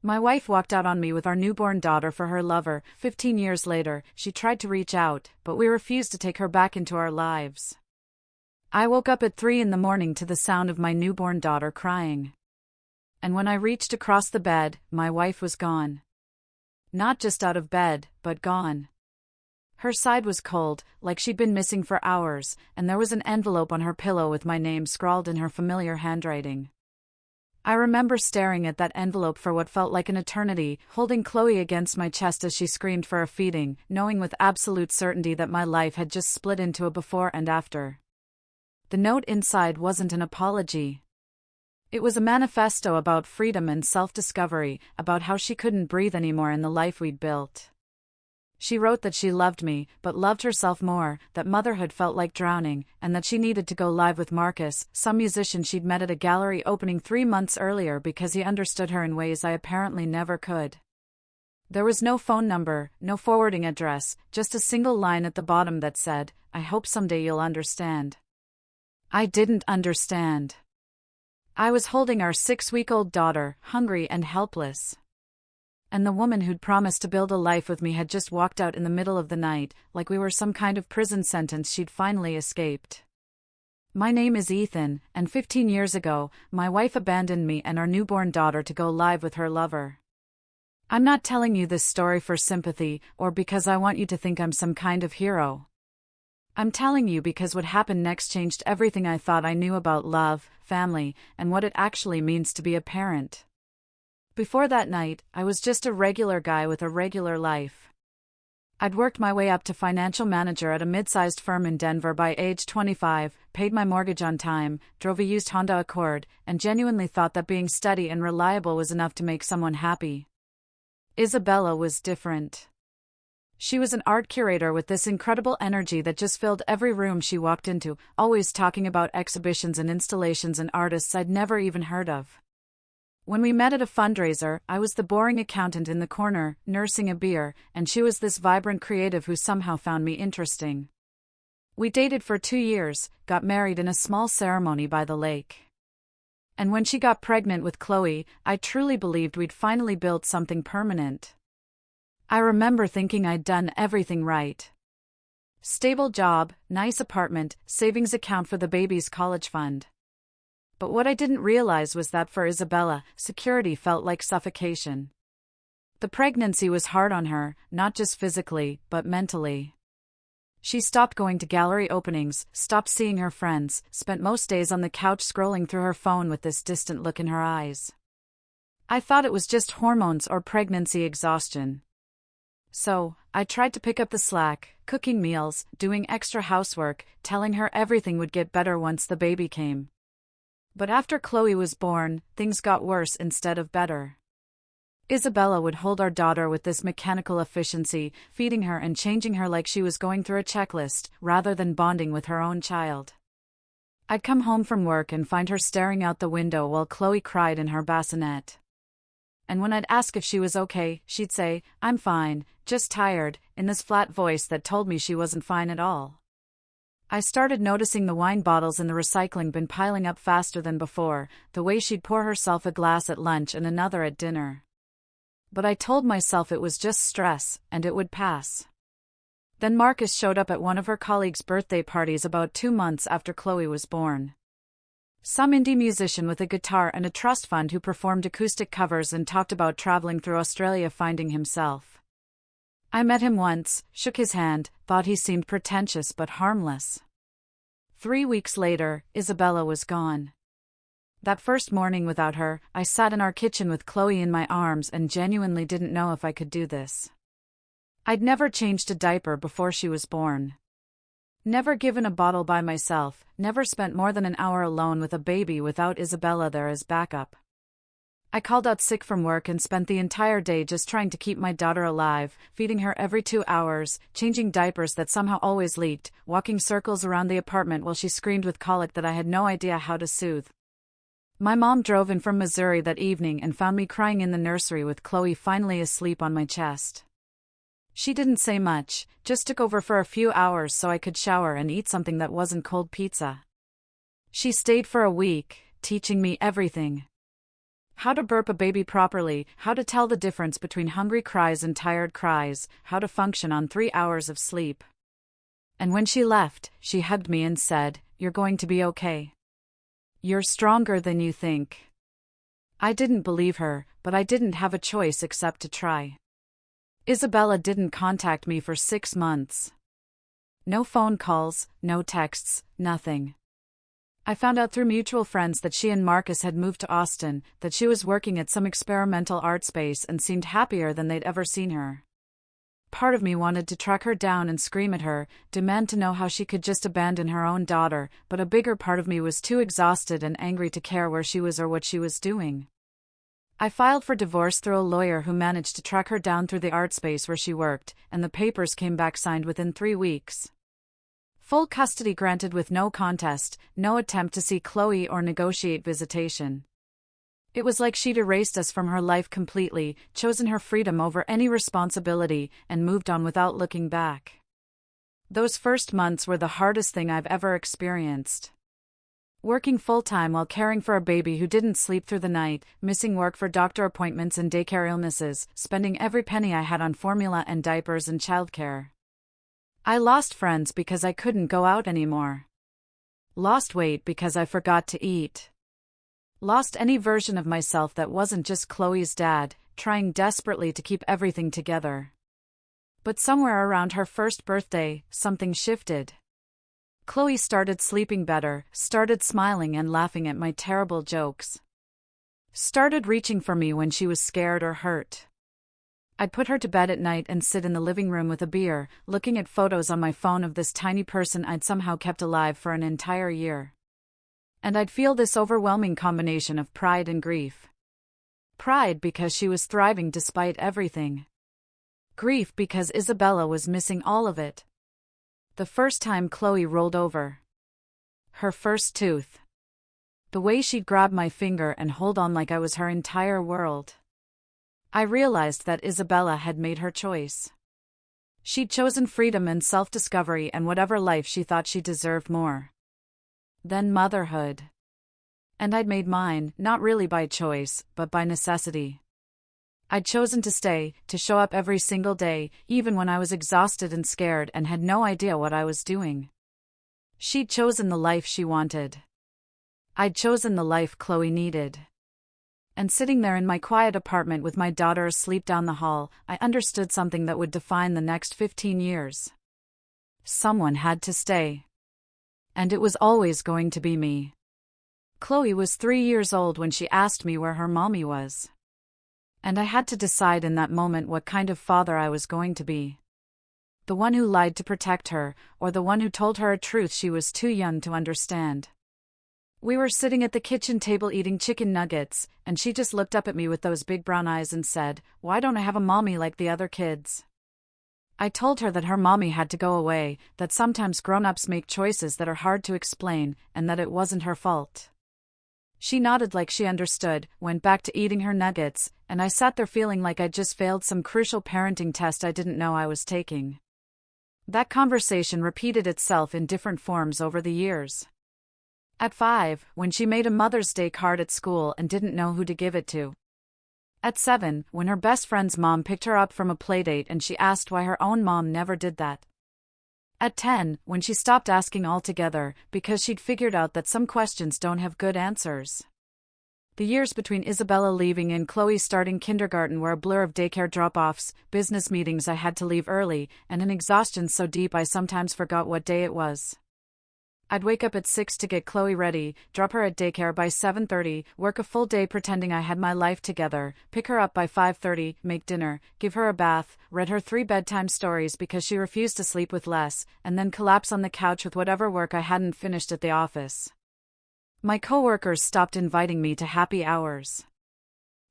My wife walked out on me with our newborn daughter for her lover. 15 years later, she tried to reach out, but we refused to take her back into our lives. I woke up at 3 in the morning to the sound of my newborn daughter crying. And when I reached across the bed, my wife was gone. Not just out of bed, but gone. Her side was cold, like she'd been missing for hours, and there was an envelope on her pillow with my name scrawled in her familiar handwriting. I remember staring at that envelope for what felt like an eternity, holding Chloe against my chest as she screamed for a feeding, knowing with absolute certainty that my life had just split into a before and after. The note inside wasn't an apology. It was a manifesto about freedom and self-discovery, about how she couldn't breathe anymore in the life we'd built. She wrote that she loved me, but loved herself more, that motherhood felt like drowning, and that she needed to go live with Marcus, some musician she'd met at a gallery opening 3 months earlier because he understood her in ways I apparently never could. There was no phone number, no forwarding address, just a single line at the bottom that said, "I hope someday you'll understand." I didn't understand. I was holding our 6-week-old daughter, hungry and helpless. And the woman who'd promised to build a life with me had just walked out in the middle of the night, like we were some kind of prison sentence she'd finally escaped. My name is Ethan, and 15 years ago, my wife abandoned me and our newborn daughter to go live with her lover. I'm not telling you this story for sympathy, or because I want you to think I'm some kind of hero. I'm telling you because what happened next changed everything I thought I knew about love, family, and what it actually means to be a parent. Before that night, I was just a regular guy with a regular life. I'd worked my way up to financial manager at a mid-sized firm in Denver by age 25, paid my mortgage on time, drove a used Honda Accord, and genuinely thought that being steady and reliable was enough to make someone happy. Isabella was different. She was an art curator with this incredible energy that just filled every room she walked into, always talking about exhibitions and installations and artists I'd never even heard of. When we met at a fundraiser, I was the boring accountant in the corner, nursing a beer, and she was this vibrant creative who somehow found me interesting. We dated for 2 years, got married in a small ceremony by the lake. And when she got pregnant with Chloe, I truly believed we'd finally built something permanent. I remember thinking I'd done everything right. Stable job, nice apartment, savings account for the baby's college fund. But what I didn't realize was that for Isabella, security felt like suffocation. The pregnancy was hard on her, not just physically, but mentally. She stopped going to gallery openings, stopped seeing her friends, spent most days on the couch scrolling through her phone with this distant look in her eyes. I thought it was just hormones or pregnancy exhaustion. So, I tried to pick up the slack, cooking meals, doing extra housework, telling her everything would get better once the baby came. But after Chloe was born, things got worse instead of better. Isabella would hold our daughter with this mechanical efficiency, feeding her and changing her like she was going through a checklist, rather than bonding with her own child. I'd come home from work and find her staring out the window while Chloe cried in her bassinet. And when I'd ask if she was okay, she'd say, "I'm fine, just tired," in this flat voice that told me she wasn't fine at all. I started noticing the wine bottles in the recycling bin piling up faster than before, the way she'd pour herself a glass at lunch and another at dinner. But I told myself it was just stress, and it would pass. Then Marcus showed up at one of her colleagues' birthday parties about 2 months after Chloe was born. Some indie musician with a guitar and a trust fund who performed acoustic covers and talked about traveling through Australia finding himself. I met him once, shook his hand, thought he seemed pretentious but harmless. 3 weeks later, Isabella was gone. That first morning without her, I sat in our kitchen with Chloe in my arms and genuinely didn't know if I could do this. I'd never changed a diaper before she was born. Never given a bottle by myself, never spent more than an hour alone with a baby without Isabella there as backup. I called out sick from work and spent the entire day just trying to keep my daughter alive, feeding her every 2 hours, changing diapers that somehow always leaked, walking circles around the apartment while she screamed with colic that I had no idea how to soothe. My mom drove in from Missouri that evening and found me crying in the nursery with Chloe finally asleep on my chest. She didn't say much, just took over for a few hours so I could shower and eat something that wasn't cold pizza. She stayed for a week, teaching me everything. How to burp a baby properly, how to tell the difference between hungry cries and tired cries, how to function on 3 hours of sleep. And when she left, she hugged me and said, "You're going to be okay. You're stronger than you think." I didn't believe her, but I didn't have a choice except to try. Isabella didn't contact me for 6 months. No phone calls, no texts, nothing. I found out through mutual friends that she and Marcus had moved to Austin, that she was working at some experimental art space and seemed happier than they'd ever seen her. Part of me wanted to track her down and scream at her, demand to know how she could just abandon her own daughter, but a bigger part of me was too exhausted and angry to care where she was or what she was doing. I filed for divorce through a lawyer who managed to track her down through the art space where she worked, and the papers came back signed within 3 weeks. Full custody granted with no contest, no attempt to see Chloe or negotiate visitation. It was like she'd erased us from her life completely, chosen her freedom over any responsibility, and moved on without looking back. Those first months were the hardest thing I've ever experienced. Working full-time while caring for a baby who didn't sleep through the night, missing work for doctor appointments and daycare illnesses, spending every penny I had on formula and diapers and childcare. I lost friends because I couldn't go out anymore. Lost weight because I forgot to eat. Lost any version of myself that wasn't just Chloe's dad, trying desperately to keep everything together. But somewhere around her first birthday, something shifted. Chloe started sleeping better, started smiling and laughing at my terrible jokes. Started reaching for me when she was scared or hurt. I'd put her to bed at night and sit in the living room with a beer, looking at photos on my phone of this tiny person I'd somehow kept alive for an entire year. And I'd feel this overwhelming combination of pride and grief. Pride because she was thriving despite everything. Grief because Isabella was missing all of it. The first time Chloe rolled over. Her first tooth. The way she'd grab my finger and hold on like I was her entire world. I realized that Isabella had made her choice. She'd chosen freedom and self-discovery and whatever life she thought she deserved more. Then motherhood. And I'd made mine, not really by choice, but by necessity. I'd chosen to stay, to show up every single day, even when I was exhausted and scared and had no idea what I was doing. She'd chosen the life she wanted. I'd chosen the life Chloe needed. And sitting there in my quiet apartment with my daughter asleep down the hall, I understood something that would define the next 15 years. Someone had to stay. And it was always going to be me. Chloe was 3 years old when she asked me where her mommy was. And I had to decide in that moment what kind of father I was going to be. The one who lied to protect her, or the one who told her a truth she was too young to understand. We were sitting at the kitchen table eating chicken nuggets, and she just looked up at me with those big brown eyes and said, "Why don't I have a mommy like the other kids?" I told her that her mommy had to go away, that sometimes grown-ups make choices that are hard to explain, and that it wasn't her fault. She nodded like she understood, went back to eating her nuggets, and I sat there feeling like I'd just failed some crucial parenting test I didn't know I was taking. That conversation repeated itself in different forms over the years. At 5, when she made a Mother's Day card at school and didn't know who to give it to. At 7, when her best friend's mom picked her up from a playdate and she asked why her own mom never did that. At 10, when she stopped asking altogether because she'd figured out that some questions don't have good answers. The years between Isabella leaving and Chloe starting kindergarten were a blur of daycare drop-offs, business meetings I had to leave early, and an exhaustion so deep I sometimes forgot what day it was. I'd wake up at 6 to get Chloe ready, drop her at daycare by 7:30, work a full day pretending I had my life together, pick her up by 5:30, make dinner, give her a bath, read her 3 bedtime stories because she refused to sleep with less, and then collapse on the couch with whatever work I hadn't finished at the office. My coworkers stopped inviting me to happy hours.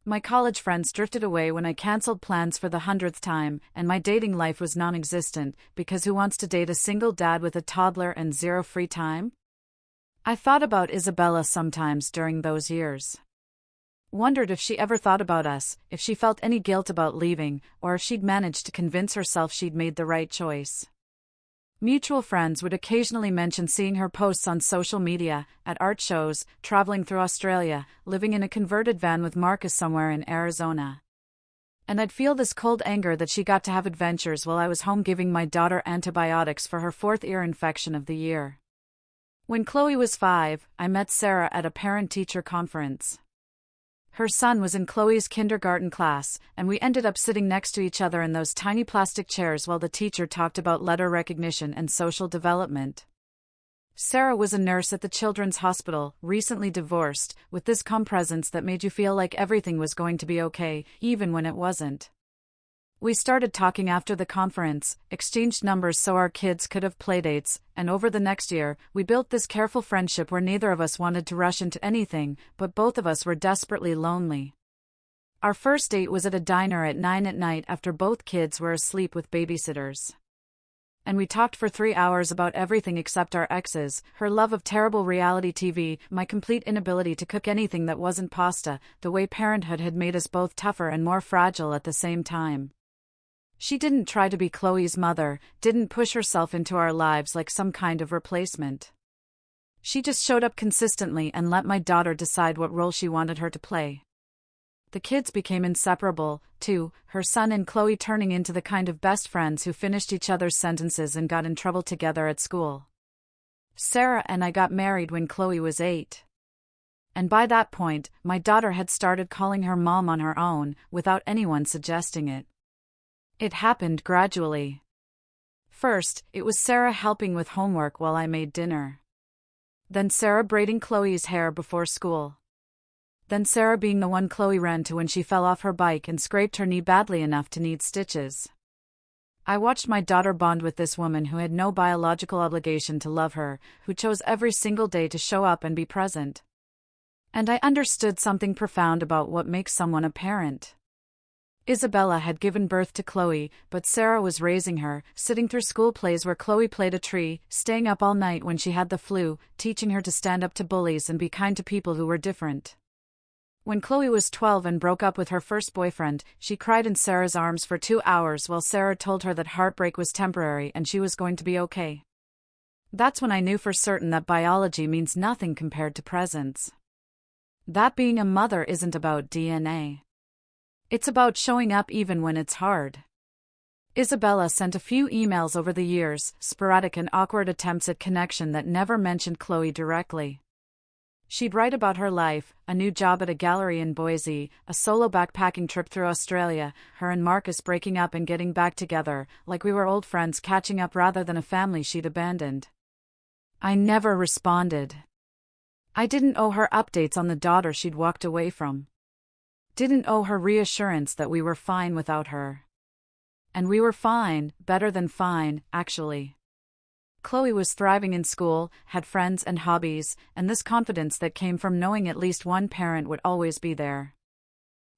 My college friends drifted away when I canceled plans for the 100th time, and my dating life was non-existent, because who wants to date a single dad with a toddler and 0 free time? I thought about Isabella sometimes during those years. Wondered if she ever thought about us, if she felt any guilt about leaving, or if she'd managed to convince herself she'd made the right choice. Mutual friends would occasionally mention seeing her posts on social media, at art shows, traveling through Australia, living in a converted van with Marcus somewhere in Arizona. And I'd feel this cold anger that she got to have adventures while I was home giving my daughter antibiotics for her 4th ear infection of the year. When Chloe was 5, I met Sarah at a parent-teacher conference. Her son was in Chloe's kindergarten class, and we ended up sitting next to each other in those tiny plastic chairs while the teacher talked about letter recognition and social development. Sarah was a nurse at the Children's Hospital, recently divorced, with this calm presence that made you feel like everything was going to be okay, even when it wasn't. We started talking after the conference, exchanged numbers so our kids could have playdates, and over the next year, we built this careful friendship where neither of us wanted to rush into anything, but both of us were desperately lonely. Our first date was at a diner at 9 at night after both kids were asleep with babysitters. And we talked for 3 hours about everything except our exes, her love of terrible reality TV, my complete inability to cook anything that wasn't pasta, the way parenthood had made us both tougher and more fragile at the same time. She didn't try to be Chloe's mother, didn't push herself into our lives like some kind of replacement. She just showed up consistently and let my daughter decide what role she wanted her to play. The kids became inseparable, too, her son and Chloe turning into the kind of best friends who finished each other's sentences and got in trouble together at school. Sarah and I got married when Chloe was 8. And by that point, my daughter had started calling her mom on her own, without anyone suggesting it. It happened gradually. First, it was Sarah helping with homework while I made dinner. Then Sarah braiding Chloe's hair before school. Then Sarah being the one Chloe ran to when she fell off her bike and scraped her knee badly enough to need stitches. I watched my daughter bond with this woman who had no biological obligation to love her, who chose every single day to show up and be present. And I understood something profound about what makes someone a parent. Isabella had given birth to Chloe, but Sarah was raising her, sitting through school plays where Chloe played a tree, staying up all night when she had the flu, teaching her to stand up to bullies and be kind to people who were different. When Chloe was 12 and broke up with her first boyfriend, she cried in Sarah's arms for 2 hours while Sarah told her that heartbreak was temporary and she was going to be okay. That's when I knew for certain that biology means nothing compared to presence. That being a mother isn't about DNA. It's about showing up even when it's hard. Isabella sent a few emails over the years, sporadic and awkward attempts at connection that never mentioned Chloe directly. She'd write about her life, a new job at a gallery in Boise, a solo backpacking trip through Australia, her and Marcus breaking up and getting back together, like we were old friends catching up rather than a family she'd abandoned. I never responded. I didn't owe her updates on the daughter she'd walked away from. Didn't owe her reassurance that we were fine without her. And we were fine, better than fine, actually. Chloe was thriving in school, had friends and hobbies, and this confidence that came from knowing at least one parent would always be there.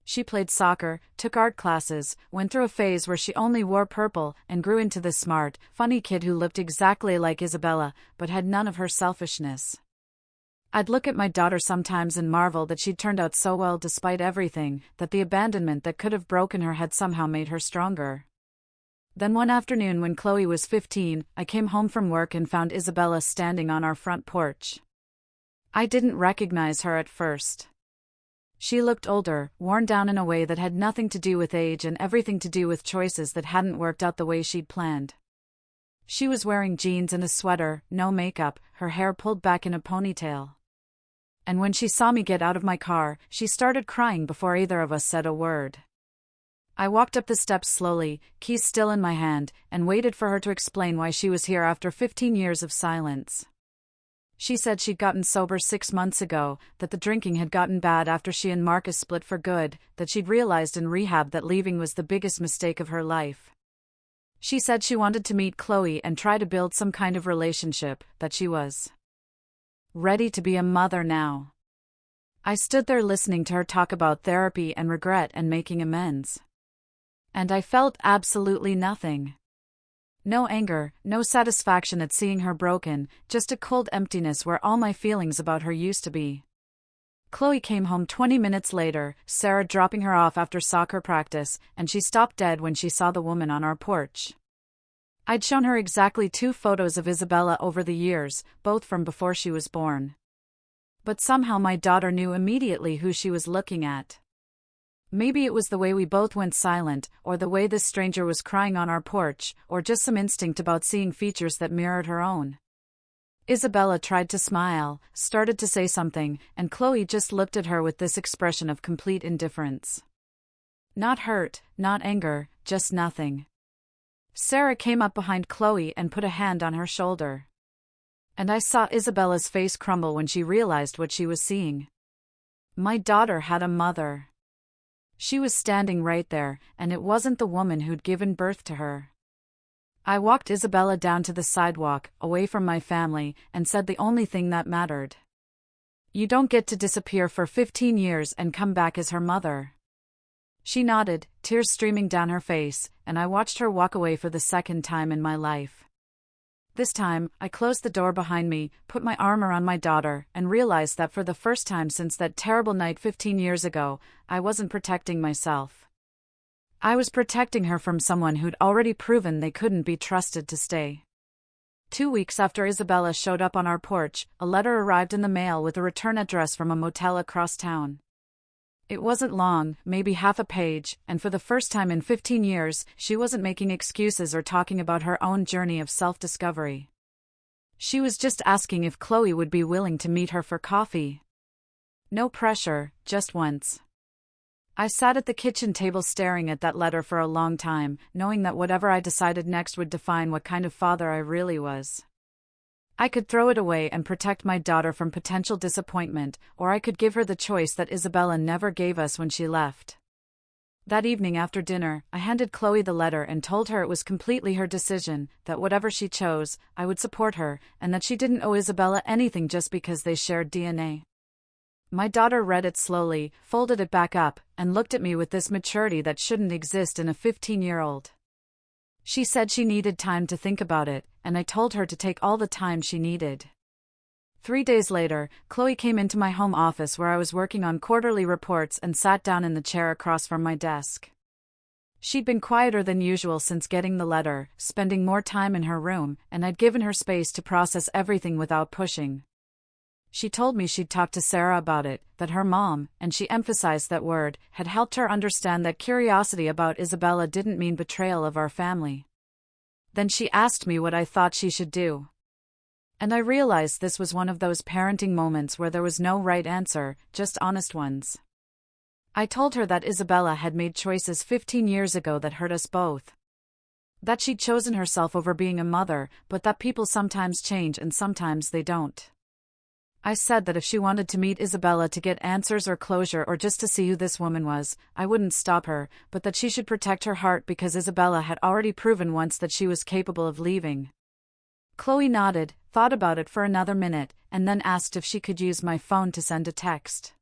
She played soccer, took art classes, went through a phase where she only wore purple, and grew into this smart, funny kid who looked exactly like Isabella, but had none of her selfishness. I'd look at my daughter sometimes and marvel that she'd turned out so well despite everything, that the abandonment that could have broken her had somehow made her stronger. Then one afternoon when Chloe was 15, I came home from work and found Isabella standing on our front porch. I didn't recognize her at first. She looked older, worn down in a way that had nothing to do with age and everything to do with choices that hadn't worked out the way she'd planned. She was wearing jeans and a sweater, no makeup, her hair pulled back in a ponytail. And when she saw me get out of my car, she started crying before either of us said a word. I walked up the steps slowly, keys still in my hand, and waited for her to explain why she was here after 15 years of silence. She said she'd gotten sober 6 months ago, that the drinking had gotten bad after she and Marcus split for good, that she'd realized in rehab that leaving was the biggest mistake of her life. She said she wanted to meet Chloe and try to build some kind of relationship, that she was ready to be a mother now. I stood there listening to her talk about therapy and regret and making amends. And I felt absolutely nothing. No anger, no satisfaction at seeing her broken, just a cold emptiness where all my feelings about her used to be. Chloe came home 20 minutes later, Sarah dropping her off after soccer practice, and she stopped dead when she saw the woman on our porch. I'd shown her exactly 2 photos of Isabella over the years, both from before she was born. But somehow my daughter knew immediately who she was looking at. Maybe it was the way we both went silent, or the way this stranger was crying on our porch, or just some instinct about seeing features that mirrored her own. Isabella tried to smile, started to say something, and Chloe just looked at her with this expression of complete indifference. Not hurt, not anger, just nothing. Sarah came up behind Chloe and put a hand on her shoulder. And I saw Isabella's face crumble when she realized what she was seeing. My daughter had a mother. She was standing right there, and it wasn't the woman who'd given birth to her. I walked Isabella down to the sidewalk, away from my family, and said the only thing that mattered. You don't get to disappear for 15 years and come back as her mother. She nodded, tears streaming down her face, and I watched her walk away for the second time in my life. This time, I closed the door behind me, put my arm around my daughter, and realized that for the first time since that terrible night 15 years ago, I wasn't protecting myself. I was protecting her from someone who'd already proven they couldn't be trusted to stay. 2 weeks after Isabella showed up on our porch, a letter arrived in the mail with a return address from a motel across town. It wasn't long, maybe half a page, and for the first time in 15 years, she wasn't making excuses or talking about her own journey of self-discovery. She was just asking if Chloe would be willing to meet her for coffee. No pressure, just once. I sat at the kitchen table staring at that letter for a long time, knowing that whatever I decided next would define what kind of father I really was. I could throw it away and protect my daughter from potential disappointment, or I could give her the choice that Isabella never gave us when she left. That evening after dinner, I handed Chloe the letter and told her it was completely her decision, that whatever she chose, I would support her, and that she didn't owe Isabella anything just because they shared DNA. My daughter read it slowly, folded it back up, and looked at me with this maturity that shouldn't exist in a 15-year-old. She said she needed time to think about it, and I told her to take all the time she needed. 3 days later, Chloe came into my home office where I was working on quarterly reports and sat down in the chair across from my desk. She'd been quieter than usual since getting the letter, spending more time in her room, and I'd given her space to process everything without pushing. She told me she'd talked to Sarah about it, that her mom, and she emphasized that word, had helped her understand that curiosity about Isabella didn't mean betrayal of our family. Then she asked me what I thought she should do. And I realized this was one of those parenting moments where there was no right answer, just honest ones. I told her that Isabella had made choices 15 years ago that hurt us both. That she'd chosen herself over being a mother, but that people sometimes change and sometimes they don't. I said that if she wanted to meet Isabella to get answers or closure or just to see who this woman was, I wouldn't stop her, but that she should protect her heart because Isabella had already proven once that she was capable of leaving. Chloe nodded, thought about it for another minute, and then asked if she could use my phone to send a text.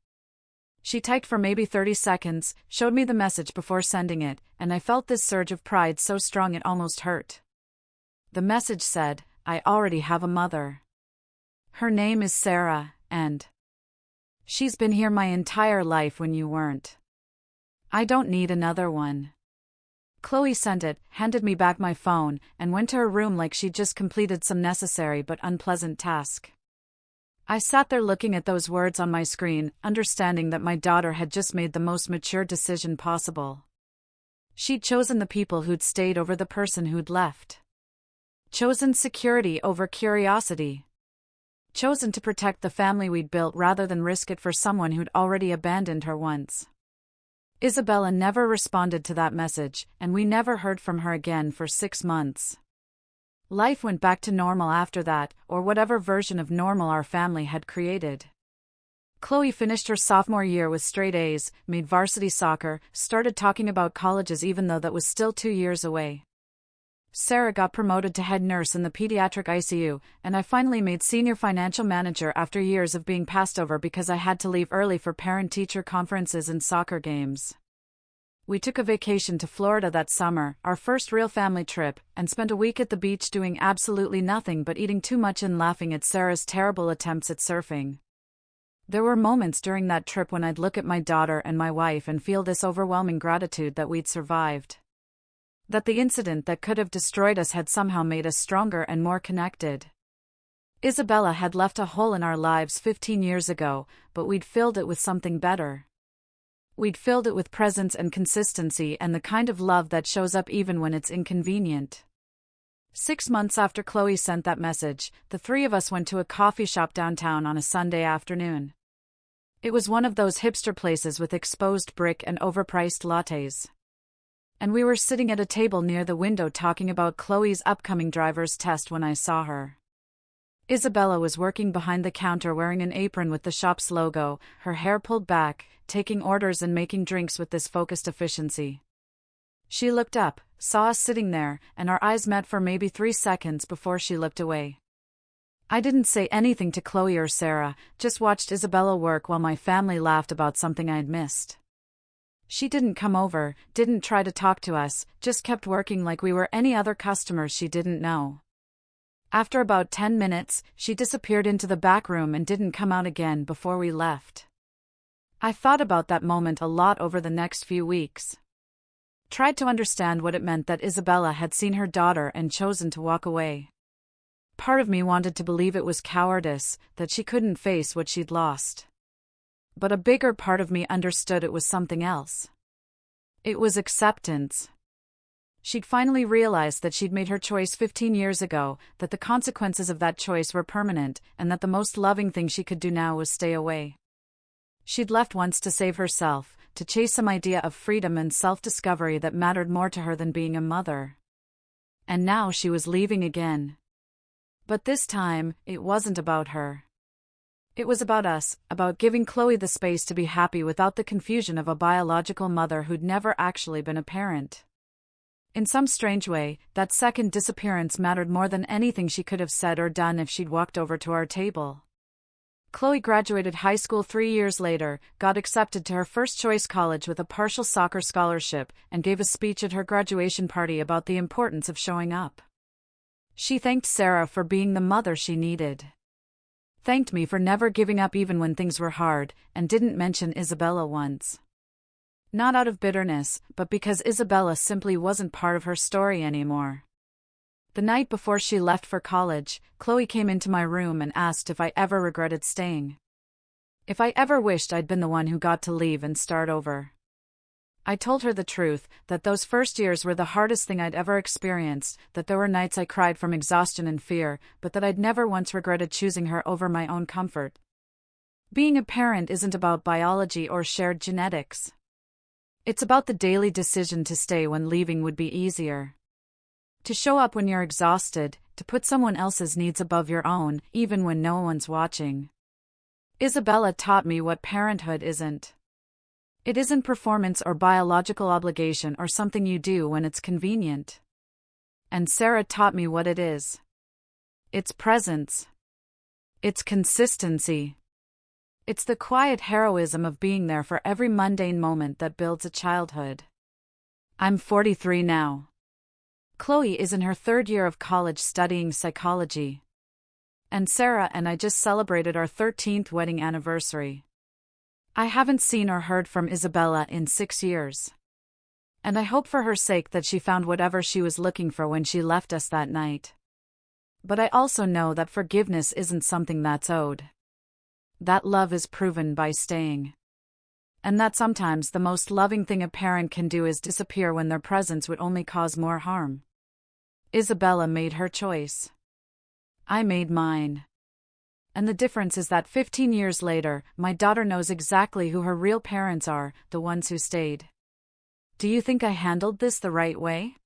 She typed for maybe 30 seconds, showed me the message before sending it, and I felt this surge of pride so strong it almost hurt. The message said, "I already have a mother. Her name is Sarah, and she's been here my entire life when you weren't. I don't need another one." Chloe sent it, handed me back my phone, and went to her room like she'd just completed some necessary but unpleasant task. I sat there looking at those words on my screen, understanding that my daughter had just made the most mature decision possible. She'd chosen the people who'd stayed over the person who'd left. Chosen security over curiosity. Chosen to protect the family we'd built rather than risk it for someone who'd already abandoned her once. Isabella never responded to that message, and we never heard from her again for 6 months. Life went back to normal after that, or whatever version of normal our family had created. Chloe finished her sophomore year with straight A's, made varsity soccer, started talking about colleges even though that was still 2 years away. Sarah got promoted to head nurse in the pediatric ICU, and I finally made senior financial manager after years of being passed over because I had to leave early for parent-teacher conferences and soccer games. We took a vacation to Florida that summer, our first real family trip, and spent a week at the beach doing absolutely nothing but eating too much and laughing at Sarah's terrible attempts at surfing. There were moments during that trip when I'd look at my daughter and my wife and feel this overwhelming gratitude that we'd survived. That the incident that could have destroyed us had somehow made us stronger and more connected. Isabella had left a hole in our lives 15 years ago, but we'd filled it with something better. We'd filled it with presence and consistency and the kind of love that shows up even when it's inconvenient. 6 months after Chloe sent that message, the three of us went to a coffee shop downtown on a Sunday afternoon. It was one of those hipster places with exposed brick and overpriced lattes. And we were sitting at a table near the window talking about Chloe's upcoming driver's test when I saw her. Isabella was working behind the counter wearing an apron with the shop's logo, her hair pulled back, taking orders and making drinks with this focused efficiency. She looked up, saw us sitting there, and our eyes met for maybe 3 seconds before she looked away. I didn't say anything to Chloe or Sarah, just watched Isabella work while my family laughed about something I'd missed. She didn't come over, didn't try to talk to us, just kept working like we were any other customers she didn't know. After about 10 minutes, she disappeared into the back room and didn't come out again before we left. I thought about that moment a lot over the next few weeks. Tried to understand what it meant that Isabella had seen her daughter and chosen to walk away. Part of me wanted to believe it was cowardice, that she couldn't face what she'd lost. But a bigger part of me understood it was something else. It was acceptance. She'd finally realized that she'd made her choice 15 years ago, that the consequences of that choice were permanent, and that the most loving thing she could do now was stay away. She'd left once to save herself, to chase some idea of freedom and self-discovery that mattered more to her than being a mother. And now she was leaving again. But this time, it wasn't about her. It was about us, about giving Chloe the space to be happy without the confusion of a biological mother who'd never actually been a parent. In some strange way, that second disappearance mattered more than anything she could have said or done if she'd walked over to our table. Chloe graduated high school 3 years later, got accepted to her first-choice college with a partial soccer scholarship, and gave a speech at her graduation party about the importance of showing up. She thanked Sarah for being the mother she needed. Thanked me for never giving up even when things were hard, and didn't mention Isabella once. Not out of bitterness, but because Isabella simply wasn't part of her story anymore. The night before she left for college, Chloe came into my room and asked if I ever regretted staying. If I ever wished I'd been the one who got to leave and start over. I told her the truth, that those first years were the hardest thing I'd ever experienced, that there were nights I cried from exhaustion and fear, but that I'd never once regretted choosing her over my own comfort. Being a parent isn't about biology or shared genetics. It's about the daily decision to stay when leaving would be easier. To show up when you're exhausted, to put someone else's needs above your own, even when no one's watching. Isabella taught me what parenthood isn't. It isn't performance or biological obligation or something you do when it's convenient. And Sarah taught me what it is. It's presence. It's consistency. It's the quiet heroism of being there for every mundane moment that builds a childhood. I'm 43 now. Chloe is in her 3rd year of college studying psychology. And Sarah and I just celebrated our 13th wedding anniversary. I haven't seen or heard from Isabella in 6 years. And I hope for her sake that she found whatever she was looking for when she left us that night. But I also know that forgiveness isn't something that's owed. That love is proven by staying. And that sometimes the most loving thing a parent can do is disappear when their presence would only cause more harm. Isabella made her choice. I made mine. And the difference is that 15 years later, my daughter knows exactly who her real parents are, the ones who stayed. Do you think I handled this the right way?